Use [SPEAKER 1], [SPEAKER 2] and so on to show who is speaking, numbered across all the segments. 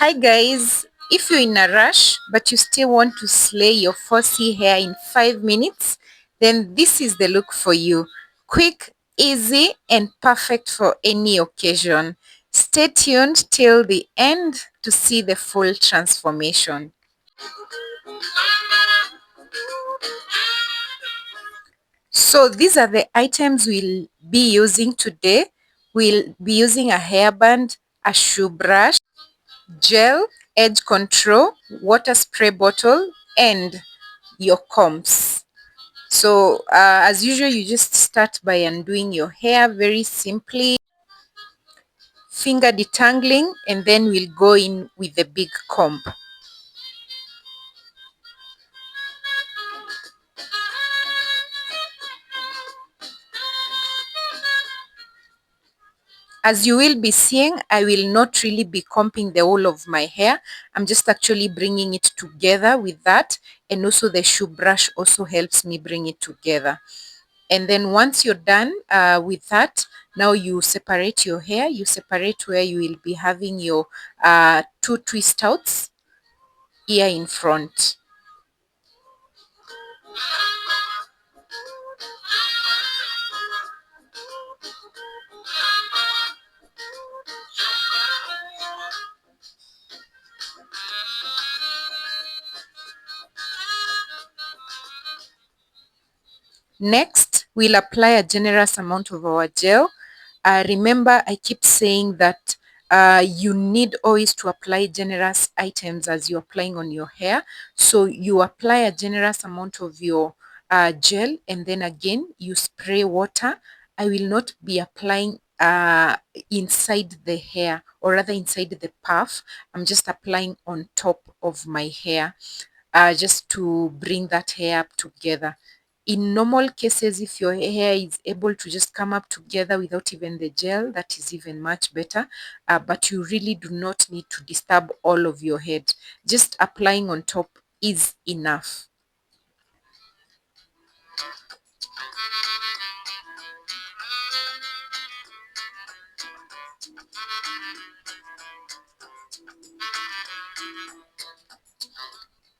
[SPEAKER 1] Hi guys, if you're in a rush but you still want to slay your fussy hair in 5 minutes, then this is the look for you. Quick, easy, and perfect for any occasion. Stay tuned till the end to see the full transformation. So these are the items we'll be using today. We'll be using a hairband, a shoe brush, gel, edge control, water spray bottle, and your combs. So as usual, you just start by undoing your hair very simply, finger detangling, and then we'll go in with the big comb. As you will be seeing, I will not really be combing the whole of my hair. I'm just actually bringing it together with that, and also the shoe brush also helps me bring it together. And then once you're done with that, now you separate your hair. You separate where you will be having your two twist outs here in front. Next, we'll apply a generous amount of our gel. Remember, I keep saying that you need always to apply generous items as you're applying on your hair. So you apply a generous amount of your gel, and then again you spray water. I will not be applying inside the hair, or rather inside the puff. I'm just applying on top of my hair, just to bring that hair up together. In normal cases, if your hair is able to just come up together without even the gel, that is even much better. But you really do not need to disturb all of your head. Just applying on top is enough.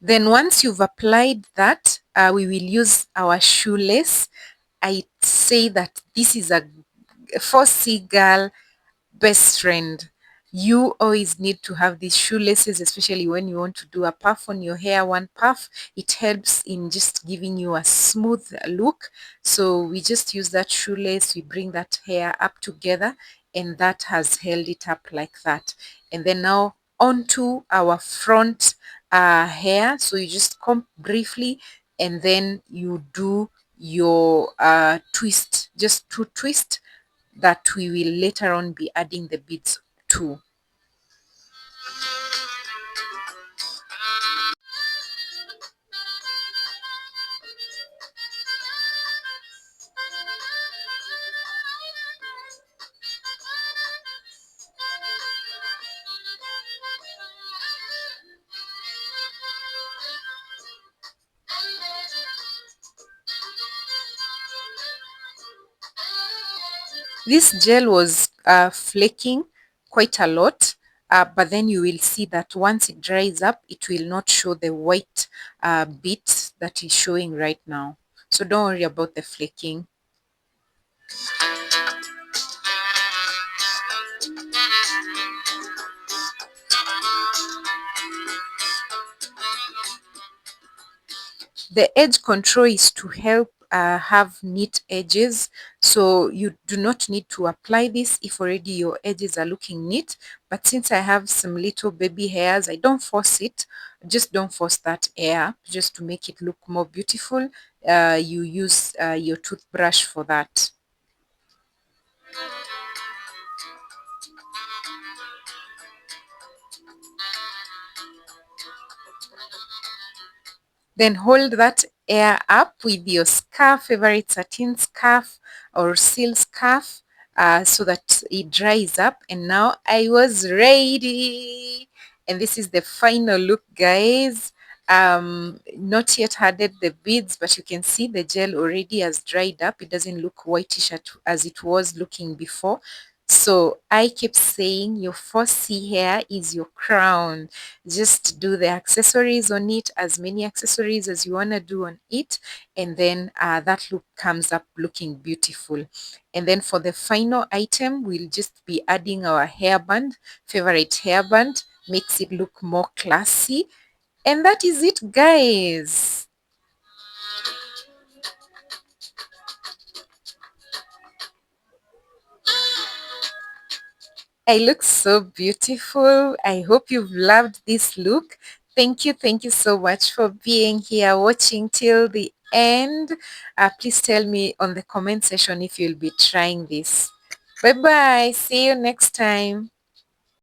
[SPEAKER 1] Then once you've applied that, we will use our shoelace. I say that this is a for girl best friend. You always need to have these shoelaces, especially when you want to do a puff on your hair. One puff, it helps in just giving you a smooth look. So we just use that shoelace, we bring that hair up together, and that has held it up like that. And then now onto our front hair. So you just comb briefly, and then you do your twist, just two twists that we will later on be adding the beads to. This gel was flaking quite a lot, but then you will see that once it dries up, it will not show the white bits that is showing right now. So don't worry about the flaking. The edge control is to help have neat edges, so you do not need to apply this if already your edges are looking neat. But since I have some little baby hairs, I don't force it. Just don't force that air, just to make it look more beautiful. You use your toothbrush for that. Then hold that air up with your scarf, favorite satin scarf or silk scarf, so that it dries up. And now I was ready. And this is the final look, guys. Not yet added the beads, but you can see the gel already has dried up. It doesn't look whitish as it was looking before. So I keep saying your 4C hair is your crown. Just do the accessories on it, as many accessories as you want to do on it, and then that look comes up looking beautiful. And then for the final item, we'll just be adding our hairband, favorite hairband, makes it look more classy. And that is it, guys. I look so beautiful. I hope you've loved this look. Thank you so much for being here, watching till the end. Please tell me on the comment section if you'll be trying this. Bye bye. See you next time.